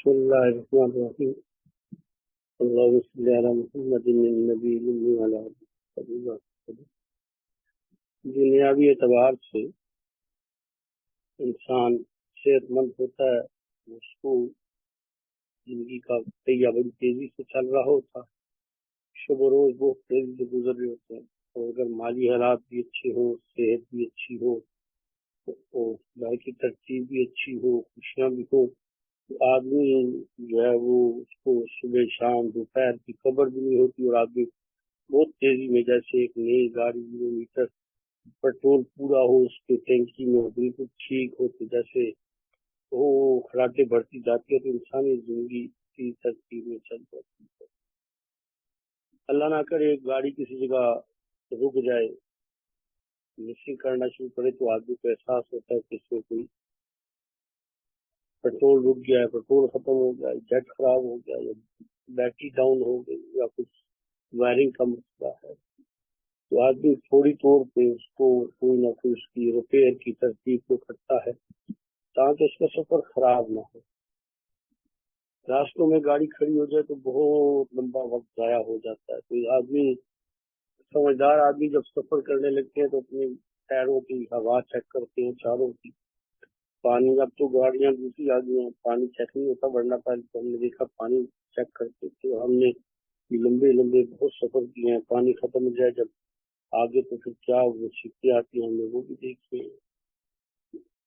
بسم اللہ الرحمن الرحیم اللہم صلی علی محمد النبی الامی وعلی آلہ وصحبہ۔ دنیاوی اعتبار سے انسان صحت مند ہوتا ہے، اس کو زندگی کا پہیہ بڑی تیزی سے چل رہا ہوتا ہے، شب و روز بہت تیزی سے گزر رہے ہوتے ہیں، اور اگر مالی حالات بھی اچھے ہوں، صحت بھی اچھی ہو اور گھر کی ترتیب بھی اچھی ہو، خوشیاں بھی ہو، آدمی جو ہے وہ اس کو صبح شام دوپہر کی خبر بھی نہیں ہوتی، اور آدمی بہت تیزی میں جیسے ایک نئی گاڑی 0 میٹر پیٹرول پورا ہو اس کے ٹینکی میں بالکل ٹھیک ہو تو جیسے وہ خراٹے بڑھتی جاتی ہے تو انسانی زندگی کی ترتیب میں چل جاتی ہے۔ اللہ نہ کرے ایک گاڑی کسی جگہ رک جائے، مسنگ کرنا شروع کرے تو آدمی کو احساس ہوتا ہے کہ اس میں کوئی پیٹرول رک گیا ہے، پیٹرول ختم ہو گیا، جیٹ خراب ہو گیا، یا بیٹری ڈاؤن ہو گئی، یا کچھ وائرنگ کا مسئلہ ہے، تو آدمی تھوڑی طور پہ اس کو کوئی نہ کوئی اس کی ریپیئر کی ترتیب کو کرتا ہے تاکہ اس کا سفر خراب نہ ہو۔ راستوں میں گاڑی کھڑی ہو جائے تو بہت لمبا وقت ضائع ہو جاتا ہے، تو آدمی سمجھدار آدمی جب سفر کرنے لگتے ہیں تو اپنے ٹائروں کی ہوا چیک کرتے ہیں، چاروں کی پانی، اب تو گاڑیاں دوسری آ گئی ہیں، پانی چیک نہیں ہوتا، ورنہ پہلے تو ہم نے دیکھا پانی چیک کرتے تھے، ہم نے لمبے لمبے بہت سفر کیے ہیں، پانی ختم ہو جائے جب آگے تو پھر کیا وہ سکتے آتی ہیں ہم نے وہ بھی دیکھے۔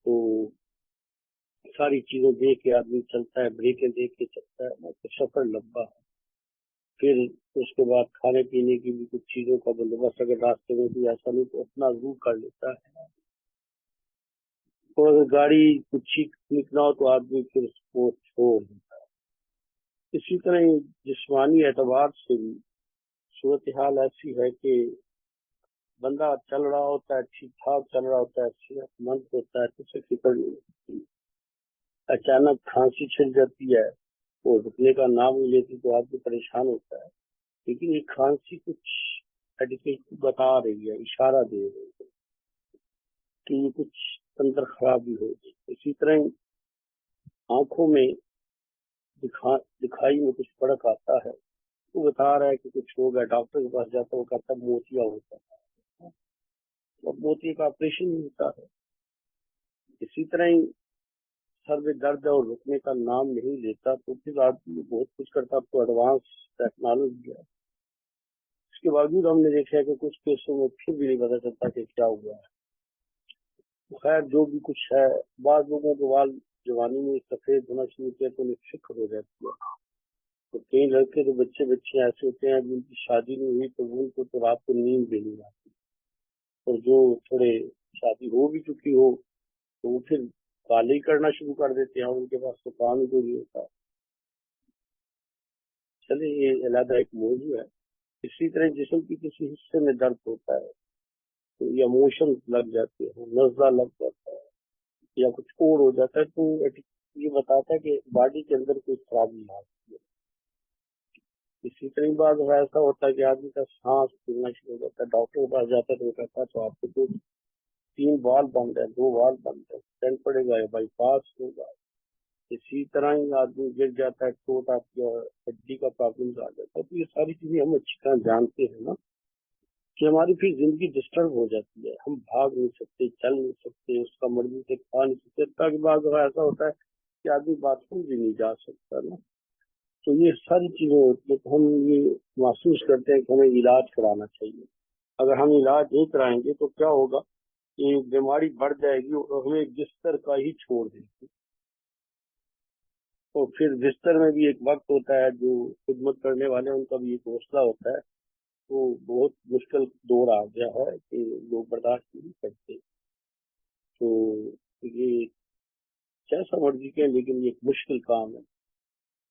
تو ساری چیزیں دیکھ کے آدمی چلتا ہے، بریکیں دیکھ کے چلتا ہے، تو سفر لمبا ہے۔ پھر اس کے بعد کھانے پینے کی بھی کچھ چیزوں کا بندوبست اگر راستے میں بھی ایسا نہیں تو اپنا ضرور کر لیتا ہے، اور اگر گاڑی کچھ ٹھیک نہ ہو تو آدمی پھر اس کو چھوڑ دیتا ہے۔ اسی طرح جسمانی اعتبار سے بھی صورتحال ایسی ہے کہ بندہ چل رہا ہوتا ہے، ٹھیک ٹھاک چل رہا ہوتا ہے، صحت مند ہوتا ہے، تو اسے فکر نہیں ہوتی، اچانک کھانسی چھڑ جاتی ہے اور رکنے کا نام نہیں لیتی تو آدمی پریشان ہوتا ہے، لیکن یہ کھانسی کچھ ایڈیکیٹ بتا رہی ہے، اشارہ دے رہی ہے کہ یہ کچھ اندر خرابی ہوگی۔ اسی طرح آنکھوں میں دکھائی میں کچھ فرق آتا ہے، وہ بتا رہا ہے کہ کچھ ہو گیا، ڈاکٹر کے پاس جاتا ہے، وہ کہتا ہے موتیا ہوتا ہے، اور موتی کا آپریشن نہیں ہوتا ہے۔ اسی طرح ہی سر میں درد ہے اور رکنے کا نام نہیں لیتا تو پھر آدمی بہت کچھ کرتا، اب تو ایڈوانس ٹیکنالوجی ہے، اس کے باوجود ہم نے دیکھا ہے کہ کچھ کیسوں میں پھر بھی نہیں پتا چلتا کہ کیا ہوا ہے۔ خیر جو بھی کچھ ہے، بعض لوگوں کے وال جوانی میں سفید ہونا شروع کیا تو انہیں فکر ہو جاتی ہے، تو کئی لڑکے تو بچے ایسے ہوتے ہیں جن کی شادی نہیں ہوئی تو ان کو تو رات کو نیند بھی نہیں آتی، اور جو تھوڑے شادی ہو بھی چکی ہو تو وہ پھر کالے ہی کرنا شروع کر دیتے ہیں، ان کے پاس تو کام ہی کوئی نہیں ہوتا۔ چلے یہ علیحدہ ایک موضوع ہے۔ اسی طرح جسم کی کسی حصے میں درد ہوتا ہے تو یا موشن لگ جاتے ہیں، نزلہ لگ جاتا ہے، یا کچھ اور ہو جاتا ہے تو یہ بتاتا ہے کہ باڈی کے اندر کوئی خرابی آ رہی ہے۔ اسی طرح بعض ایسا ہوتا ہے کہ آدمی کا سانس پھولنا شروع ہو جاتا ہے، ڈاکٹر کے پاس جاتا ہے تو وہ کہتا ہے تو آپ کو تو 3 وال بند ہے، 2 وال بند ہے، اسٹینٹ پڑے گا یا بائی پاس ہوگا۔ اسی طرح ہی آدمی گر جاتا ہے، چوٹ آتی ہے، ہڈی کا پرابلم آ جاتا ہے، تو یہ ساری چیزیں ہم اچھی طرح جانتے ہیں نا کہ ہماری پھر زندگی ڈسٹرب ہو جاتی ہے، ہم بھاگ نہیں سکتے، چل نہیں سکتے، اس کا مرضی سے کھا نہیں سکتے، تاکہ بعض ایسا ہوتا ہے کہ آدمی باتھ روم بھی نہیں جا سکتا نا۔ تو یہ ساری چیزیں ہوتی ہیں تو ہم یہ محسوس کرتے ہیں کہ ہمیں علاج کرانا چاہیے۔ اگر ہم علاج نہیں کرائیں گے تو کیا ہوگا کہ بیماری بڑھ جائے گی اور ہمیں بستر کا ہی چھوڑ دے گی، اور پھر بستر میں بھی ایک وقت ہوتا ہے، جو خدمت کرنے والے ان کا بھی ایک حوصلہ ہوتا ہے، تو بہت مشکل دور آ گیا ہے کہ لوگ برداشت نہیں کرتے، تو یہ جیسا مرضی کے لیکن یہ ایک مشکل کام ہے۔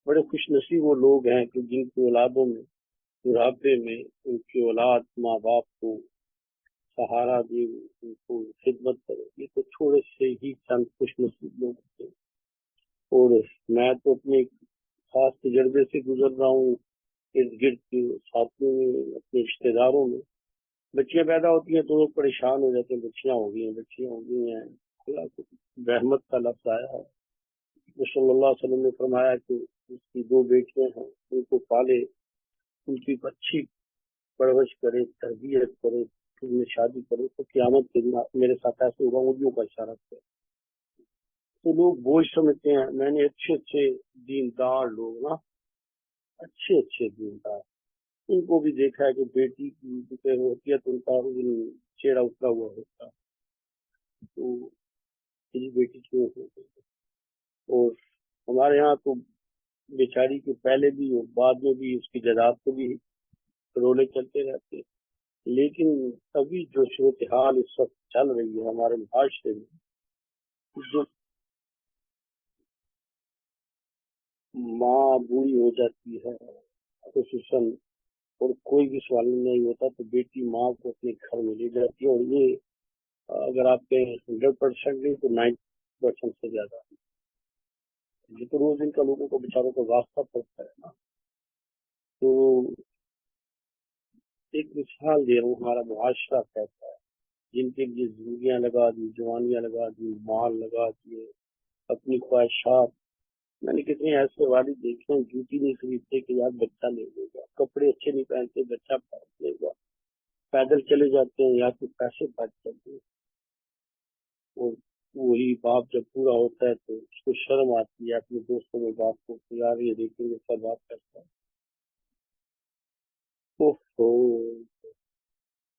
بڑے خوش نصیب وہ لوگ ہیں کہ جن کی اولادوں میں بڑھاپے میں ان کی اولاد ماں باپ کو سہارا دے، ان کو خدمت کرے، یہ تو تھوڑے سے ہی چند خوش نصیب لوگ ہوتے ہیں۔ اور میں تو اپنے خاص تجربے سے گزر رہا ہوں، ارد گرد کے ساتھیوں میں، اپنے رشتے داروں میں بچیاں پیدا ہوتی ہیں تو لوگ پریشان ہو جاتے ہیں، بچیاں ہو گئی ہیں، بچیاں ہو گئی ہیں، اللہ کی رحمت کا لفظ آیا ہے صلی اللہ علیہ وسلم نے فرمایا کہ اس کی 2 بیٹیاں ہیں، ان کو پالے، ان کی اچھی پرورش کرے، تربیت کرے، پھر میں شادی کرے تو قیامت کے دن میرے ساتھ ایسے ہوگا، اردو کا اشارہ ہے۔ تو لوگ بوجھ سمجھتے ہیں، میں نے اچھے اچھے دیندار لوگ نا، اچھے اچھے دیندار، ان کو بھی دیکھا ہے کہ بیٹی کی ذکر ہوتی ہے تو ان کا چہرہ اترا ہوا ہوتا ہے، تو میری بیٹی کیوں ہو گئی؟ اور ہمارے یہاں تو بیچاری کے پہلے بھی اور بعد میں بھی اس کی جائیداد کو بھی رولے چلتے رہتے، لیکن ابھی جو صورتحال اس وقت چل رہی ہے ہمارے معاشرے میں، جو ماں بوڑھی ہو جاتی ہے خصوصاً، اور کوئی بھی سوال نہیں ہوتا تو بیٹی ماں کو اپنے گھر میں لے جاتی ہے، اور یہ اگر آپ کے 100% نہیں تو 90% سے زیادہ، یہ تو روز ان کا لوگوں کو بیچاروں کو واسطہ پڑتا ہے نا۔ تو ایک مثال دے رہا ہوں، ہمارا معاشرہ کیسا ہے، جن کے لیے زندگیاں لگا دی، جوانیاں لگا دی، مال لگا دیے، اپنی خواہشات۔ میں نے کتنے ایسے والد دیکھے ہیں، جوتی نہیں خریدتے کہ یار بچہ لے لے گا، کپڑے اچھے نہیں پہنتے بچہ پہن لے گا، پیدل چلے جاتے ہیں یا پھر پیسے بچ جاتے ہیں، اور وہی باپ جب پورا ہوتا ہے تو اس کو شرم آتی ہے اپنے دوستوں میں بات کو کہ یار یہ دیکھیں گے سب بات کرتا ہے۔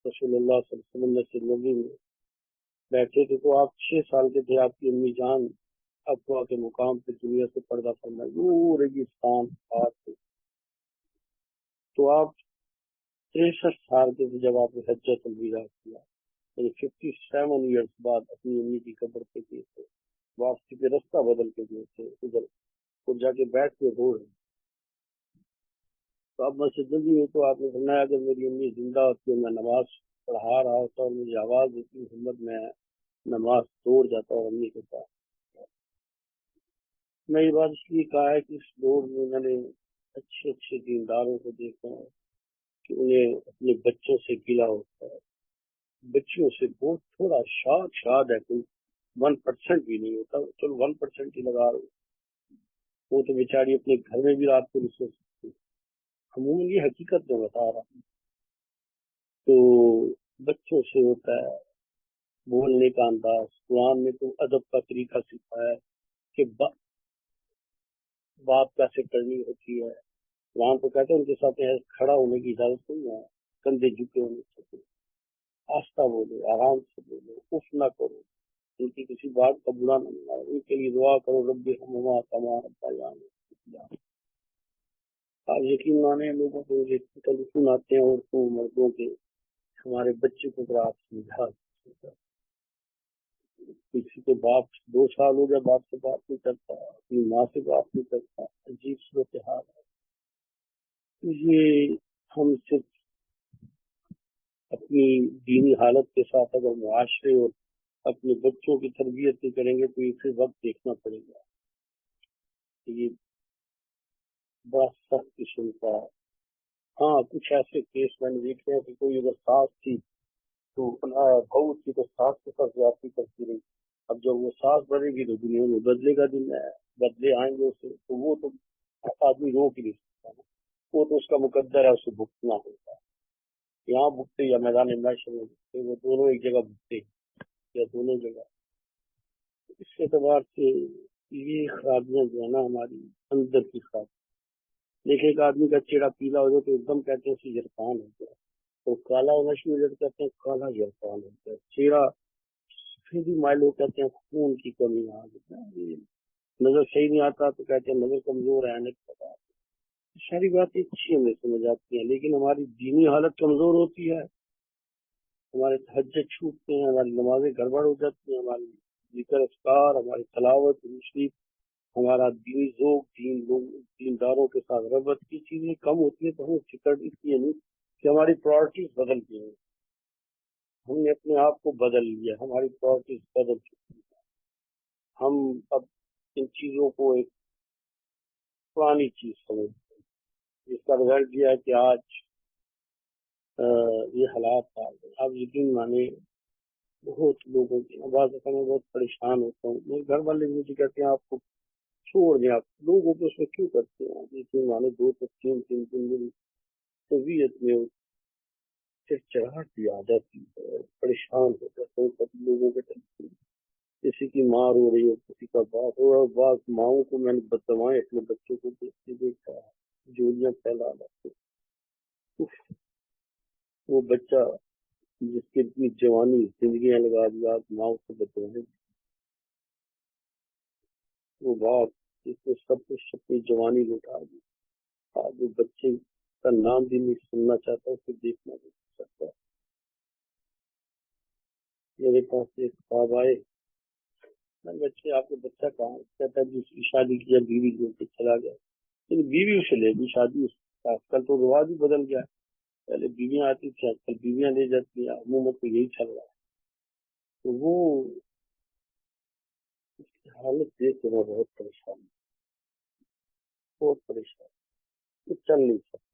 رسول اللہ صلی اللہ علیہ وسلم سے نبی میں بیٹھے تھے تو آپ 6 سال کے تھے، آپ کی امی جان افوا کے مقام پہ دنیا سے پردہ فرمائی، وہ ریگستان تھے، تو آپ 63 سال کے تھے جب آپ نے حجۃ الوداع کیا، یعنی 57 ایئرس بعد اپنی امی کی قبر پہ گئے تھے، واپسی کے رستہ بدل کے گئے تھے ادھر، اور جا کے بیٹھ کے رو رہے، تو اب مسجد نبی میں تو آپ نے فرمایا اگر میری امی زندہ ہوتی ہے میں نماز پڑھا رہا ہوتا اور مجھے آواز دیتی محمد، میں نماز توڑ جاتا اور امی کے پاس۔ میں یہ بات اس لیے کہا ہے کہ اس دور میں میں نے اچھے اچھے دینداروں کو دیکھا ہے کہ انہیں اپنے بچوں سے گلا ہوتا ہے، بچیوں سے بہت تھوڑا شاد ہے، کوئی 1% بھی نہیں ہوتا، چلو 1% ہی لگا رہے، وہ تو بیچاری اپنے گھر میں بھی رات کو نہیں سو سکتی، عموماً یہ حقیقت میں بتا رہا ہوں۔ تو بچوں سے ہوتا ہے، بولنے کا انداز، قرآن نے تو ادب کا طریقہ سکھایا ہے کہ بات کیسے کرنی ہوتی ہے، قرآن تو کہتے ہیں ان کے ساتھ کھڑا ہونے کی اجازت نہیں ہے، کندھے جھکے ہونے سے، آستہ بولو، آرام سے بولو، اف نہ کرو، ان کی کسی بات کا برا نہ مناؤ، ان کے لیے دعا کرو رب ہما کما ربیانی۔ آپ یقین مانے لوگوں کو ٹیلیفون آتے ہیں عورتوں مردوں کے، ہمارے بچے کو ذرا آپ سمجھا، کسی کے باپ 2 سال ہو گیا باپ سے بات نہیں کرتا، اپنی ماں سے بات نہیں کرتا، عجیب صورتحال ہے۔ یہ ہم صرف اپنی دینی حالت کے ساتھ اگر معاشرے اور اپنے بچوں کی تربیت نہیں کریں گے تو اسے وقت دیکھنا پڑے گا، یہ بڑا سخت قسم کا۔ ہاں کچھ ایسے کیس میں نے دیکھے ہیں کہ کوئی اگر ساس تھی تو بہو تھی تو ساس کے ساتھ زیادتی کرتی رہی، اب جب وہ ساس بڑھے گی تو دنیا میں بدلے کا دن ہے، بدلے آئیں گے اسے، تو وہ تو آدمی روک نہیں سکتا، وہ تو اس کا مقدر ہے، اسے بھگتنا ہوتا ہے، یہاں بھگتے یا میدان معاشر میں بھگتے، وہ دونوں ایک جگہ بھگتے یا دونوں جگہ۔ اس اعتبار سے یہ خرابیاں جو ہے نا ہماری اندر کی خراب، دیکھیں ایک آدمی کا چہرہ پیلا ہو جائے تو ایک دم کہتے ہیں اسے یرفان ہو گیا، تو کالا ہونا شروع ہو جاتا کہتے ہیں کالا یرفان ہو گیا، چہرہ سفیدی مائل ہو کہتے ہیں خون کی کمی آ گئی، نظر صحیح نہیں آتا تو کہتے ہیں نظر کمزور ہے، ساری باتیں اچھی ہمیں سمجھ آتی ہیں، لیکن ہماری دینی حالت کمزور ہوتی ہے، ہمارے تہجد چھوٹتے ہیں، ہماری نمازیں گڑبڑ ہو جاتی ہیں، ہماری ذکر اذکار، ہماری تلاوت شریف، ہمارا دینی ذوق، دینداروں کے ساتھ رغبت کی چیزیں کم ہوتی ہیں، تو ہمیں فکر اس لیے نہیں کہ ہماری پرائرٹیز بدل گئی ہیں، ہم نے اپنے آپ کو بدل لیا، ہماری پرائرٹیز بدل چکی ہیں، ہم اب ان چیزوں کو ایک پرانی چیز سمجھتے ہیں، جس کا رزلٹ یہ ہے کہ آج یہ حالات آ گئے۔ اب یقین مانے بہت لوگوں کی بعض دفعہ میں بہت پریشان ہوتا ہوں، میرے گھر والے بھی مجھے کہتے ہیں آپ کو چھوڑ دیں آپ لوگوں کو اس میں کیوں کرتے ہیں لیکن مانو 2 3 دن طبیعت میں چڑچڑاہٹ بھی آ جاتی ہے پریشان ہو جاتے ہیں سب لوگوں کے طرف کسی کی ماں رو رہی ہو کسی کا باپ ہو اور بعض ماؤں کو میں نے بدتمائیں اپنے بچوں کو دیکھتے دیکھا جولیاں پھیلا لاتے وہ بچہ جس کے اتنی جوانی زندگیاں لگا دیا ماؤں سے بدتمائیں وہ باپ جس نے سب کچھ اپنی جوانی لٹا دی آج وہ بچے کا نام بھی نہیں سننا چاہتا اسے دیکھنا نہیں سکتا میرے پاس ایک خواب آئے میں بچے آپ کا بچہ کہاں کہتا ہے جس کی شادی کیا بیوی جو کے چلا گیا لیکن بیوی اسے لے گی شادی آج کل تو رواج بھی بدل گیا پہلے بیویاں آتی تھی آج کل بیویاں لے جاتی ہیں عموماً تو یہی چل رہا ہے تو وہ اس کی حالت دیکھ کے میں بہت پریشان ہوں بہت پریشان وہ چل نہیں سکتا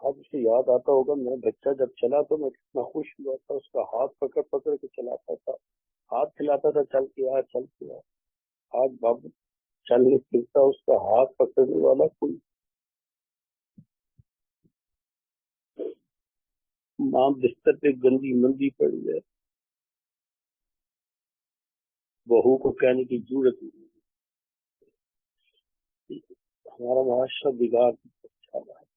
اب اسے یاد آتا ہوگا میرا بچہ جب چلا تو میں کتنا خوش ہوا تھا اس کا ہاتھ پکڑ پکڑ کے چلاتا تھا ہاتھ کھلاتا تھا چل کے چل کے آج بابو چل نہیں سکتا اس کا ہاتھ پکڑنے والا کوئی ماں بستر پہ گندی مندی پڑی ہے بہو کو کہنے کی ضرورت نہیں ہمارا معاشرہ بگاڑ اچھا رہا ہے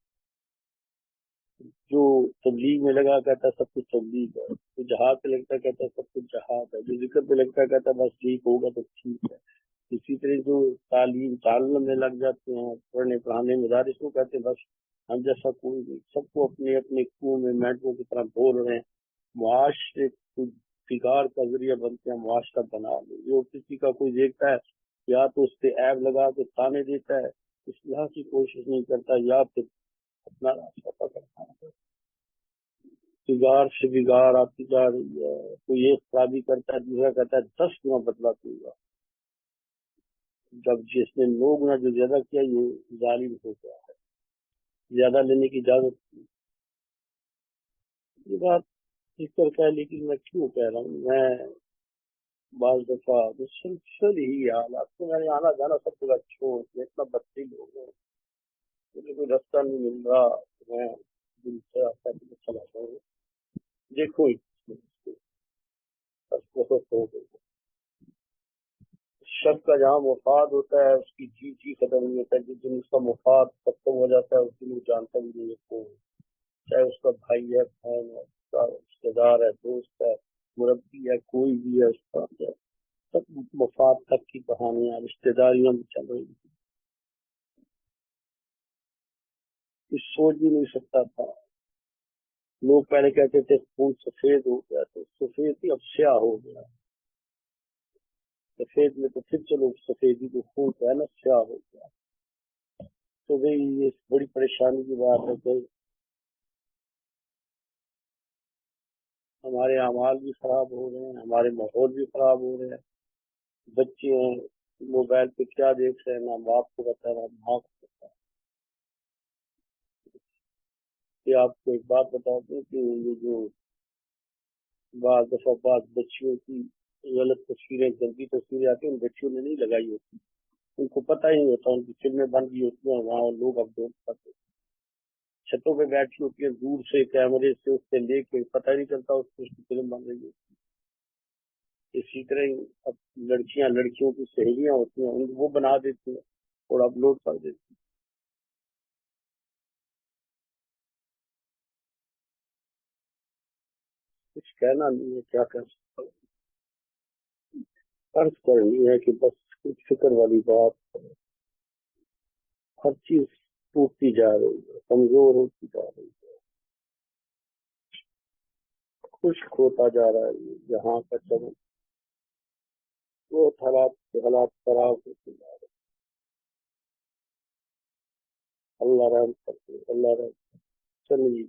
جو تبلیغ میں لگا کہتا ہے سب کچھ تبلیغ ہے جو جہاد پہ لگتا کہتا ہے سب کچھ جہاد ہے جو ذکر پہ لگتا کہتا ہے بس ٹھیک ہوگا تو ٹھیک ہے اسی طرح جو تعلیم میں لگ جاتے ہیں پڑھنے پڑھانے مدارس کو کہتے ہیں بس ہم جیسا کوئی نہیں سب کو اپنے اپنے کنویں میں میٹروں کی طرح بول رہے ہیں معاشرے کو بگاڑ کا ذریعہ بنتے ہیں معاشرہ بنا لے جو کسی کا کوئی دیکھتا ہے یا تو اس پہ عیب لگا کے تانے دیتا ہے اصلاح کی کوشش نہیں کرتا یا پھر اپنا راستہ پکڑتا ہے بگاڑ سے بگاڑ آتی جا رہی ہے کوئی ایک خرابی کرتا ہے دوسرا کہتا ہے 10 گنا بدلا دوں گا جب جس نے لوگ نے جو زیادہ کیا یہ ظالم ہو گیا ہے زیادہ لینے کی اجازت یہ بات ذکر کا ہے لیکن میں کیوں کہہ رہا ہوں میں بعض دفعہ مسلسل ہی حالات کو میں نے آنا جانا سب جگہ چھوڑ دیا اتنا بدترین ہو گیا مجھے کوئی راستہ نہیں مل رہا میں دل سے آتا ہے کہ چلا جاؤں دیکھو بس بہت ہو گئی شخص کا جہاں مفاد ہوتا ہے اس کی جی ختم نہیں ہوتا ہے جس دن اس کا مفاد ختم ہو جاتا ہے اس دن وہ جانتا بھی نہیں ہے کون چاہے اس کا بھائی ہے بہن ہے اس کا رشتے دار ہے دوست ہے مربی ہے کوئی بھی ہے اس کا سب مفاد تک کی کہانیاں رشتے داریاں بھی چل رہی تھی کچھ سوچ بھی نہیں سکتا تھا لوگ پہلے کہتے تھے خون سفید ہو گیا تو سفید ہی اب سیاہ ہو گیا سفید میں تو پھر چلو سفیدی کو خون تو ہے نا سیاہ ہو گیا تو بھائی یہ بڑی پریشانی کی بات ہے کہ ہمارے اعمال بھی خراب ہو رہے ہیں ہمارے ماحول بھی خراب ہو رہے ہیں بچے ہیں موبائل پہ کیا دیکھ رہے ہیں نہ باپ کو بتا رہا ماں کو بتا کہ آپ کو ایک بات بتا دوں کہ یہ جو بعض دفعہ بعض بچیوں کی غلط تصویریں گندی تصویریں آتی ہیں ان بچیوں نے نہیں لگائی ہوتی ان کو پتہ ہی نہیں ہوتا ان کی فلمیں بن گئی ہوتی ہیں وہاں لوگ اپلوڈ کرتے چھتوں پہ بیٹھی ہوتی ہیں دور سے کیمرے سے اس سے لے کے پتہ ہی نہیں چلتا اس کی فلم بن رہی ہوتی اسی طرح اب لڑکیوں کی سہیلیاں ہوتی ہیں وہ بنا دیتی ہیں اور اپلوڈ کر دیتی ہیں کچھ کہنا نہیں ہے کیا کر سکتا فرض کرنی ہے کہ بس کچھ فکر والی بات ہر چیز ٹوٹتی جا رہی ہے کمزور ہوتی جا رہی ہے خشک ہوتا جا رہا ہے یہاں کا چمن وہ حالات خراب ہوتے جا رہے اللہ رحم کرتے اللہ رحم چلیے